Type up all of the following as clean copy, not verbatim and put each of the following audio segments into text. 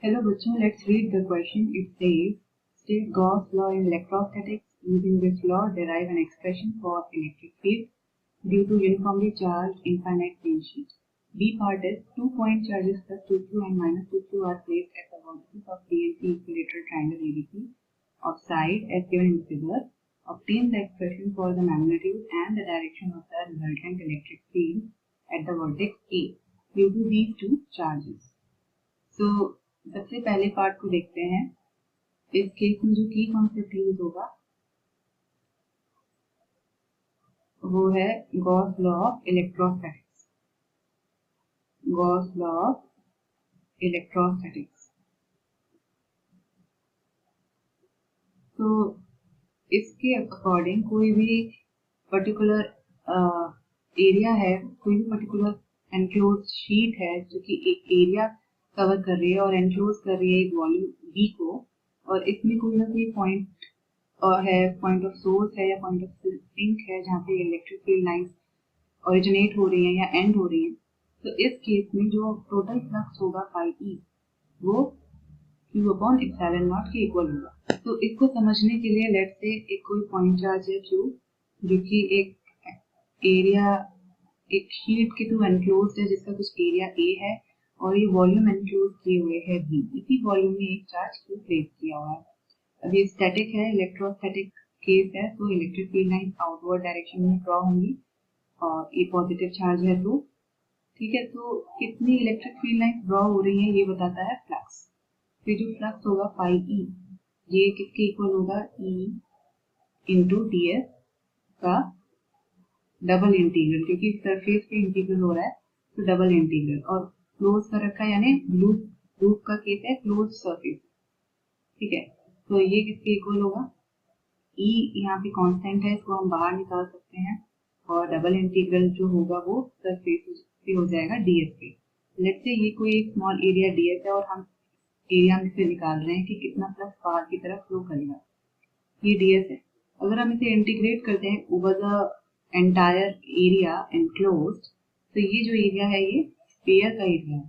Hello बच्चों, let's read the question. It says, state Gauss law in electrostatics. Using this law, derive an expression for electric field due to uniformly charged infinite plane sheet. B part is 2-point charges plus 2q and minus 2q are placed at the vertices of D and C equilateral triangle ABC of side as given in the figure. Obtain the expression for the magnitude and the direction of the resultant electric field at the vertex A due to these two charges. So सबसे पहले part को देखते हैं। इस case में जो की concept use होगा वो है Gauss law of electrostatics. Gauss law of electrostatics. तो इसके अकॉर्डिंग कोई भी पर्टिकुलर एरिया है, कोई भी पर्टिकुलर एनक्लोज शीट है जो कि एक एरिया कवर कर रही है और एनक्लोज कर रही है एक वॉल्यूम बी को, और इसमें कोई ना कोई पॉइंट है, पॉइंट ऑफ सोर्स है या पॉइंट ऑफ सिंक है जहाँ पे इलेक्ट्रिक फील्ड लाइंस ओरिजिनेट हो रही हैं या एंड हो रही हैं। तो इस केस में जो टोटल फ्लक्स होगा फाई ई वो Q अपॉन एप्सिलॉन नॉट के इक्वल होगा। तो इसको समझने के लिए लेट्स से एक कोई पॉइंट चार्ज है Q जो कि एक एरिया, एक शीट के थ्रू एनक्लोज्ड है जिसका कुछ एरिया A है और ये वॉल्यूम एनक्लोज किए हुए है B। इसी वॉल्यूम में एक चार्ज Q प्लेस किया हुआ है। अब ये स्टैटिक है, इलेक्ट्रोस्टैटिक केस है, तो electric field lines outward direction में ड्रॉ होंगी और ये पॉजिटिव चार्ज है तो ठीक है। तो कितनी इलेक्ट्रिक फील्ड लाइंस ड्रॉ हो रही है ये बताता है फ्लक्स। फिर जो फ्लक्स होगा फाई ई ये किसके इक्वल होगा, E इंटू ds का डबल इंटीग्रल, क्योंकि सरफेस पे इंटीग्रल हो रहा है तो डबल इंटीग्रल, और क्लोज कर रखा है यानी लूप का केस है, क्लोज सरफेस। ठीक है, तो ये किसके इक्वल होगा, E यहाँ पे कांस्टेंट है, इसको हम बाहर निकाल सकते हैं और डबल इंटीग्रल जो होगा वो सरफेस पे हो जाएगा ds पे। लेट्स से ये कोई एक स्मॉल एरिया ds है और हम एरिया में से निकाल रहे हैं कि कितना फ्लक्स बाहर की तरफ फ्लो करेगा। ये ds है। अगर हम इसे इंटीग्रेट करते हैं over the entire area enclosed, तो ये जो एरिया है ये स्फीयर का एरिया है।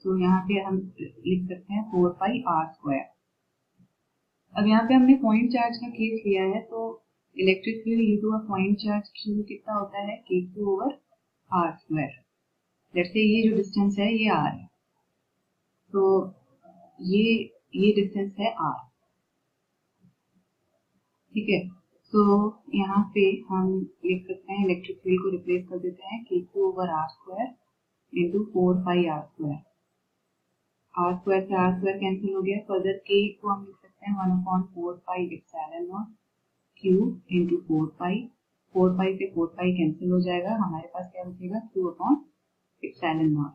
तो यहाँ पे हम लिख सकते हैं 4 पाई r स्क्वायर। अब यहाँ पे हमने पॉइंट चार्ज का केस लिया है, तो electric field due to a point charge Q कितना होता है, K2 over r square. Let's say ये जो डिस्टेंस है ये r है, तो ये डिस्टेंस है r। ठीक है, तो यहाँ पे हम लिख सकते हैं, इलेक्ट्रिक फील्ड को रिप्लेस कर देते हैं K2 over r square into 4 पाई r स्क्वायर। r स्क्वायर से r स्क्वायर कैंसिल हो गया। फर्दर K को हम लिख सकते हैं 1/4 pi epsilon not Q into 4 पाई। 4 पाई से 4 पाई कैंसिल हो जाएगा, हमारे पास क्या बचेगा, Q अपॉन एप्सिलॉन नॉट।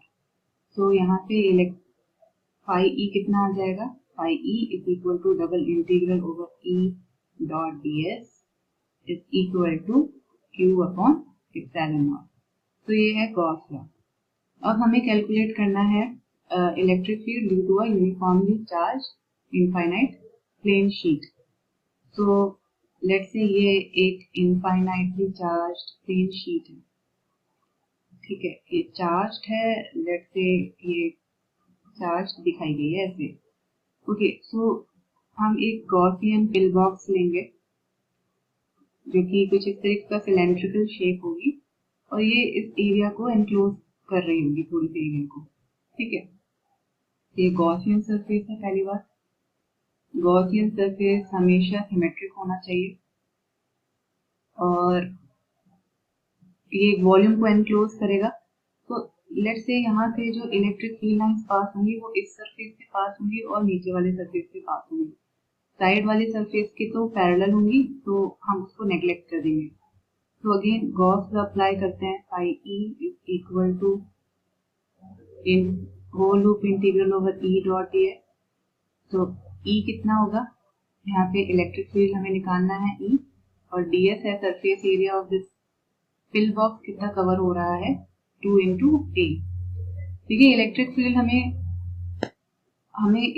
तो यहाँ पे फाई ई कितना आ जाएगा, phi E is equal to double integral over E dot ds is equal to Q upon epsilon naught. तो ये है गॉस लॉ। अब हमें कैलकुलेट करना है electric field due to a uniformly charged infinite plane sheet. तो let's say ये एक इनफाइनाइटली चार्ज्ड प्लेन शीट है। ठीक है, ये चार्ज्ड है, लेट्स से ये चार्ज दिखाई गई है ऐसे। ओके, सो हम एक गॉसियन पिल बॉक्स लेंगे जो कि कुछ इस तरह का सिलेंड्रिकल शेप होगी और ये इस एरिया को एनक्लोज कर रही होगी, थोड़ी सी एरिया को। ठीक है, ये गॉसियन सरफेस है। पहली बात, गॉसियन सरफेस हमेशा सिमेट्रिक होना चाहिए और ये वॉल्यूम को एनक्लोज करेगा। तो लेट्स से यहाँ पे जो इलेक्ट्रिक फील्ड लाइंस पास होंगी वो इस सरफेस से पास होंगी और नीचे वाले सरफेस से पास होंगी। साइड वाले सरफेस की तो पैरेलल होंगी, तो हम उसको नेग्लेक्ट कर देंगे। तो अगेन गॉस लॉ अप्लाई करते हैं, phi E is equal to in whole loop integral over E dot ds। तो E कितना होगा, यहाँ पे इलेक्ट्रिक फील्ड हमें निकालना है E, और ds है surface area of this pill box, कितना कवर हो रहा है, 2 इंटू a। देखिए इलेक्ट्रिक फील्ड हमें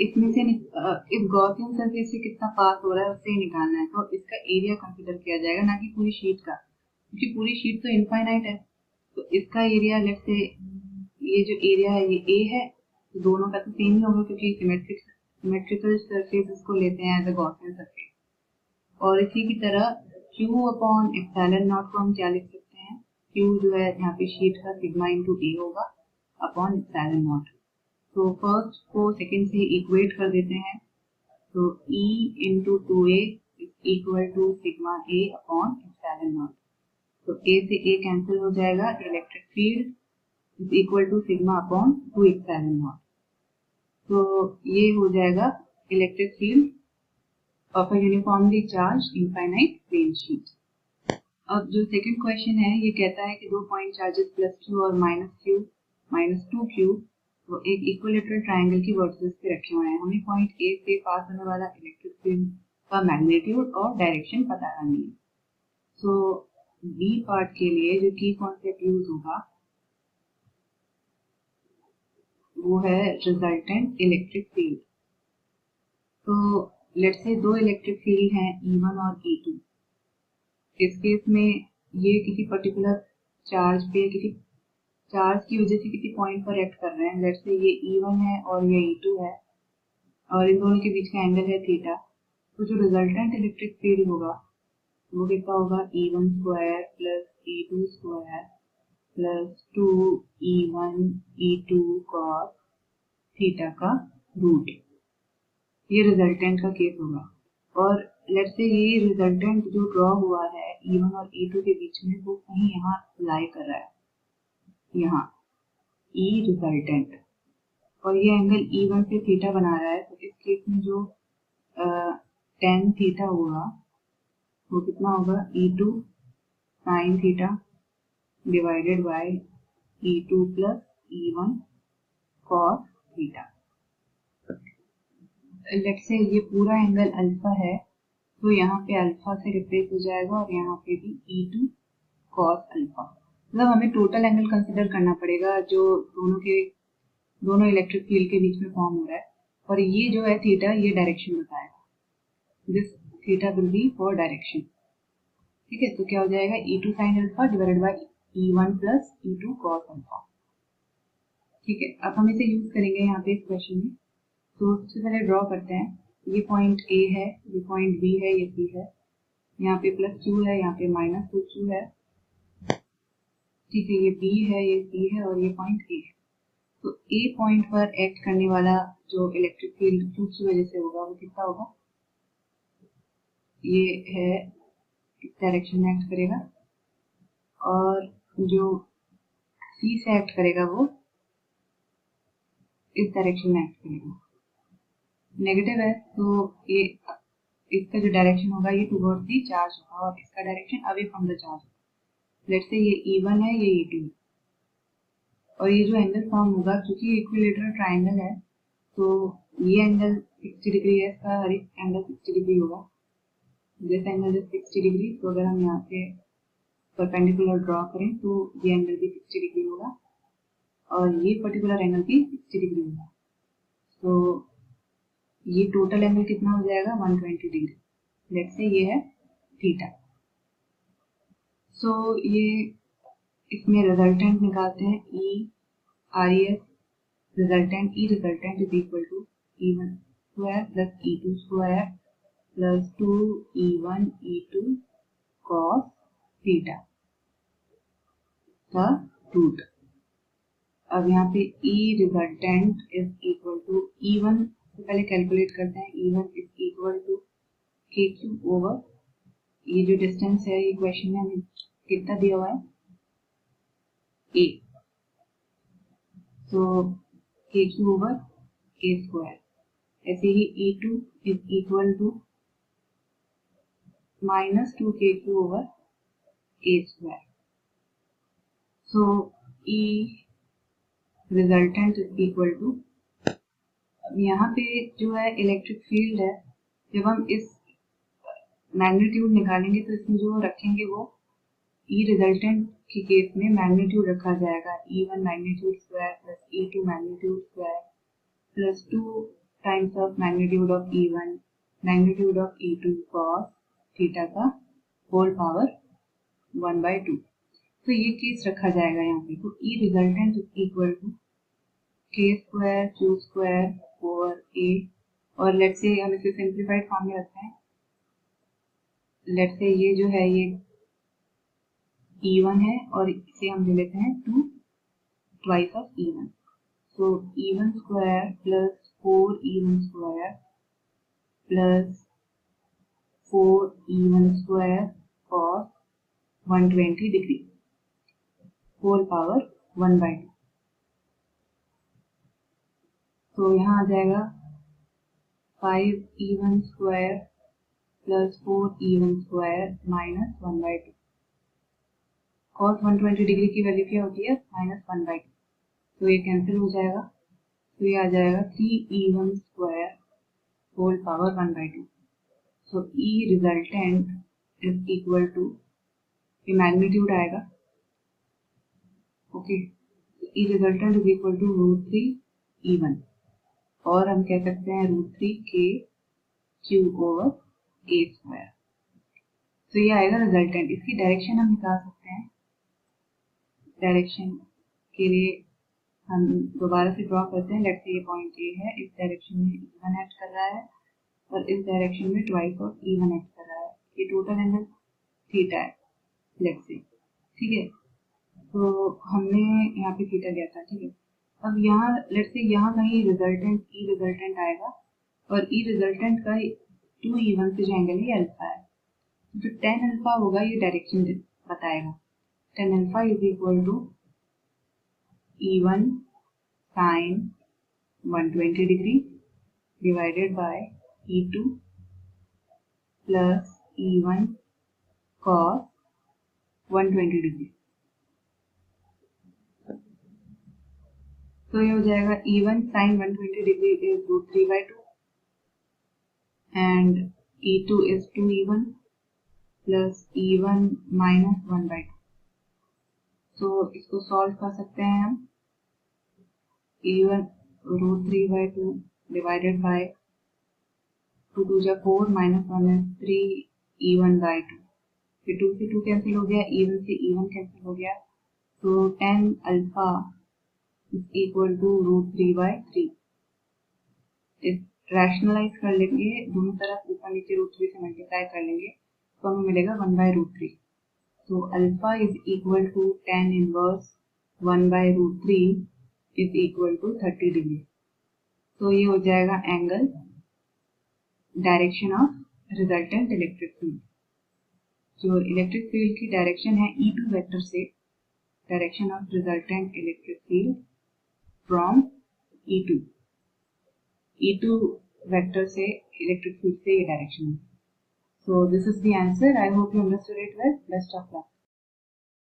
इसमें से इस गॉसियन सरफेस से कितना पास हो रहा है उससे निकालना है। तो इसका एरिया कंसीडर किया जाएगा, ना कि पूरी शीट का, क्योंकि पूरी शीट तो इनफाइनाइट है। तो इसका एरिया, लेट्स से ये जो एरिया है ये A है, तो दोनों का तो सेम ही होगा क्योंकि सिमेट्रिकल सरफेस इसको लेते हैं एज अ गॉसियन सरफेस। और इसी की तरह Q अपॉन एप्सिलॉन नॉट को हम क्या लिख सकते हैं, Q जो है यहाँ पे शीट का सिग्मा इंटू ए होगा अपॉन एप्सिलॉन नॉट। तो फर्स्ट को सेकंड से इक्वेट कर देते हैं, तो E into 2A is equal to sigma A upon epsilon naught. तो A से A कैंसिल हो जाएगा, electric field is equal to sigma upon 2 epsilon naught. तो ये हो जाएगा electric field of a uniformly charged infinite plane sheet. अब जो सेकंड क्वेश्चन है ये कहता है कि 2 पॉइंट चार्जेस प्लस Q और Q माइनस 2Q वो एक इक्विलेटरल ट्रायंगल की वर्टिसेस पे रखे हुए हैं। हमें पॉइंट A से पास होने वाला इलेक्ट्रिक फील्ड का मैग्नीट्यूड और डायरेक्शन पता करनी है। सो बी पार्ट के लिए जो की कॉन्सेप्ट यूज होगा वो है रिजल्टेंट इलेक्ट्रिक फील्ड। तो लेट्स से दो इलेक्ट्रिक फील्ड हैं E1 और E2। इस केस में ये किसी पर्टिकुलर चार्ज पे किसी चार्ज की वजह से किसी पॉइंट पर एक्ट कर रहे हैं। लेट्स से ये E1 है और ये E2 है और इन दोनों के बीच का एंगल है थीटा। तो जो रिजल्टेंट इलेक्ट्रिक फील्ड होगा वो कितना होगा, E1 square plus E2 square plus 2E1 E2 cos theta का रूट। ये रिजल्टेंट का केस होगा। और लेट्स से ये रिजल्टेंट जो ड्रॉ हुआ है E1 और E2 के बीच में वो कहीं यहाँ लाई कर रहा है, यहाँ E रिजल्टेंट, और ये एंगल E1 से थीटा बना रहा है। तो इस केस में जो tan थीटा होगा वो कितना होगा, E2 sin theta divided by E2 plus E1 cos theta. Let's say ये पूरा एंगल अल्फा है तो यहाँ पे अल्फा से रिप्लेस हो जाएगा और यहाँ पे भी E2 cos अल्फा। मतलब हमें टोटल एंगल कंसिडर करना पड़ेगा जो दोनों इलेक्ट्रिक फील्ड के बीच में फॉर्म हो रहा है। और ये जो है थीटा, ये डायरेक्शन बताएगा, this theta will be for direction. ठीक है, तो क्या हो जाएगा, E2 sin alpha divided by E1 plus E2 cos alpha. ठीक है, अब हम इसे यूज करेंगे यहाँ पे इस क्वेश्चन में। तो सबसे पहले ड्रॉ करते हैं, ये पॉइंट A है, ये पॉइंट B है, ये C है, यहाँ पे प्लस Q है, यहाँ पे माइनस 2Q है। ठीक है, ये B है, ये C है और ये पॉइंट A है। तो A पॉइंट पर एक्ट करने वाला जो इलेक्ट्रिक फील्ड Q की वजह से होगा वो कितना होगा, ये है इस डायरेक्शन में एक्ट करेगा, और जो C से एक्ट करेगा वो इस डायरेक्शन में एक्ट करेगा। नेगेटिव है तो ये इसका जो डायरेक्शन होगा ये टुवर्ड्स दी चार्ज होगा और इसका direction away from the charge. Let's say ये E1 है, ये E2 है, और ये जो एंगल फॉर्म होगा क्योंकि इक्विलेटरल ट्रायंगल है तो ये एंगल 60 डिग्री है, इसका हर एक एंगल 60 डिग्री होगा। This angle is 60 degree. तो अगर हम यहाँ से परपेंडिकुलर ड्रॉ करें तो ये एंगल भी 60 डिग्री होगा और ये पर्टिकुलर एंगल भी 60 डिग्री होगा। तो ये टोटल एंगल कितना हो जाएगा, 120 डिग्री। लेट्स से ये है थीटा। सो ये इसमें रिजल्टेंट निकालते हैं, E resultant is equal to E1 square plus E2 square plus 2E1 E2 cos theta का रूट। अब यहाँ पे E resultant is equal to E1 से पहले कैलकुलेट करते हैं, E1 is equal to KQ over ये जो डिस्टेंस है ये क्वेश्चन में हमें कितना दिया हुआ है, A, तो KQ ओवर A स्क्वायर। ऐसे ही E2 is equal to minus 2KQ over A square. So E resultant is equal to, अब यहाँ पे जो है इलेक्ट्रिक फील्ड है, जब हम इस मैग्नीट्यूड निकालेंगे तो इसमें जो रखेंगे वो E रिजल्टेंट के केस में मैग्नीट्यूड रखा जाएगा, E1 magnitude square plus E2 magnitude square plus 2 times of magnitude of E1 magnitude of E2 cos theta का होल पावर 1/2। तो ये केस रखा जाएगा यहाँ पे। तो E resultant is equal to k square q square over a, और let's say हम इसे सिंप्लीफाइड फॉर्म में रखते हैं। लेट्स से ये जो है ये E1 है और इसे हम ले लेते हैं 2 twice of E1, so E1 square plus 4E1 square plus 4E1 square cos 120 degree whole power 1/2। तो यहाँ आ जाएगा 5E1 square plus 4E1 square minus 1/2। cos 120 degree की वैल्यू क्या होती है? -1/2, तो ये कैंसिल हो जाएगा, तो ये आ जाएगा 3E1 square whole power 1/2। so E resultant is equal to, ये मैग्नीट्यूड आएगा, okay, E resultant is equal to √3E1, और हम कह सकते हैं √3k q over a square. तो ये आएगा रिजल्टेंट। इसकी डायरेक्शन हम निकाल सकते हैं। डायरेक्शन के लिए हम दोबारा से ड्रॉ करते हैं। लेट्स से ये पॉइंट ए है, इस डायरेक्शन में E1 एक्ट कर रहा है और इस डायरेक्शन में ट्वाइस ऑफ E1 एक्ट कर रहा है। ये टोटल एंगल थीटा है, लेट्स से, ठीक है। तो हमने यहाँ पे थीटा लिया था, ठीक है। अब यहाँ लेट्स से यहाँ कहीं रिजल्टेंट E रिजल्टेंट आएगा और E रिजल्टेंट का 2E1 से जो एंगल है अल्फा है, जो tan अल्फा होगा ये डायरेक्शन बताएगा। tan alpha is equal to E1 sin 120 degree divided by E2 plus E1 cos 120 degree. तो ये हो जाएगा E1 sin 120 degree is √3/2 and E2 is 2E1 plus E1 minus 1/2। तो इसको सॉल्व कर सकते हैं हम। E1 √3/2 डिवाइडेड बाय 2 2 जा 4 minus 1 is 3E1/2। फिर 2 से 2 कैंसिल हो गया, E1 से E1 कैंसिल हो गया, तो tan alpha is equal to √3/3। इस रैशनलाइज कर लेंगे, दोनों तरफ ऊपर नीचे √3 से मल्टीप्लाई कर लेंगे तो हमें मिलेगा 1/√3। तो alpha is equal to tan inverse 1/√3 is equal to 30 degree. तो ये हो जाएगा angle direction of resultant electric field. जो इलेक्ट्रिक फील्ड की डायरेक्शन है E2 वेक्टर से, direction of resultant electric field from E2 vector से इलेक्ट्रिक फील्ड से ये डायरेक्शन है। So this is the answer. I hope you understood it well. Best of luck.